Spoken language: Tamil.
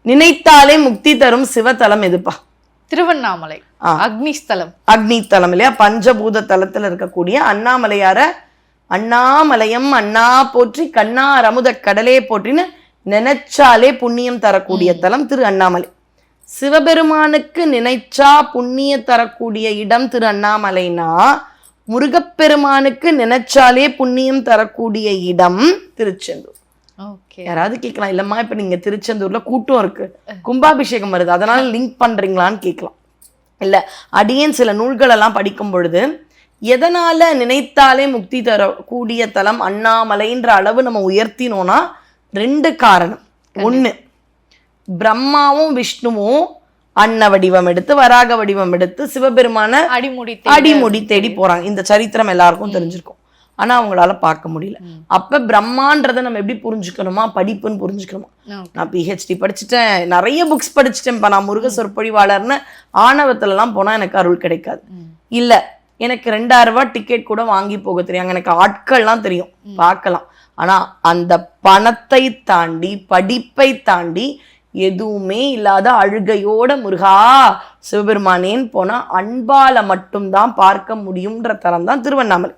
நினைத்தாலே முக்தி தரும் சிவத்தலம் எதுப்பா? திருவண்ணாமலை. அக்னிஸ்தலம். அக்னித்தலம் இல்லையா? பஞ்சபூத தலத்துல இருக்கக்கூடிய அண்ணாமலையார அண்ணாமலையம் அண்ணா போற்றி கண்ணார் அமுத கடலே போற்றின்னு நினைச்சாலே புண்ணியம் தரக்கூடிய தலம் திரு அண்ணாமலை. சிவபெருமானுக்கு நினைச்சா புண்ணிய தரக்கூடிய இடம் திரு அண்ணாமலைனா, முருகப்பெருமானுக்கு நினைச்சாலே புண்ணியம் தரக்கூடிய இடம் திருச்செந்தூர். யாராவது கேட்கலாம், இல்லம்மா இப்ப நீங்க திருச்செந்தூர்ல கூட்டம் இருக்கு, கும்பாபிஷேகம் வருது, அதனால லிங்க் பண்றீங்களான்னு கேட்கலாம். இல்ல, அடியேன் சில நூல்கள் எல்லாம் படிக்கும் பொழுது எதனால நினைத்தாலே முக்தி தரக்கூடிய தலம் அண்ணாமலைன்ற அளவு நம்ம உயர்த்தினோம்னா 2 காரணம். ஒண்ணு, பிரம்மாவும் விஷ்ணுவும் அன்ன வடிவம் எடுத்து வராக வடிவம் எடுத்து சிவபெருமான அடிமுடி தேடி போறாங்க. இந்த சரித்திரம் எல்லாருக்கும் தெரிஞ்சிருக்கும். ஆனா அவங்களால பார்க்க முடியல. அப்ப பிரம்மான்றதை நம்ம எப்படி புரிஞ்சுக்கணுமா? படிப்புன்னு புரிஞ்சுக்கணுமா? நான் PhD படிச்சுட்டேன், நிறைய புக்ஸ் படிச்சுட்டேன், நான் முருக சொற்பொழிவாளர்னு ஆணவத்துல எல்லாம் போனா எனக்கு அருள் கிடைக்காது. இல்ல, எனக்கு 2000 ரூபாய் டிக்கெட் கூட வாங்கி போக தெரியும், எனக்கு ஆட்கள்லாம் தெரியும், பார்க்கலாம். ஆனா அந்த பணத்தை தாண்டி படிப்பை தாண்டி எதுவுமே இல்லாத அழுகையோட முருகா சிவபெருமானேன்னு போனா அன்பால மட்டும்தான் பார்க்க முடியும்ன்ற தரம் தான் திருவண்ணாமலை.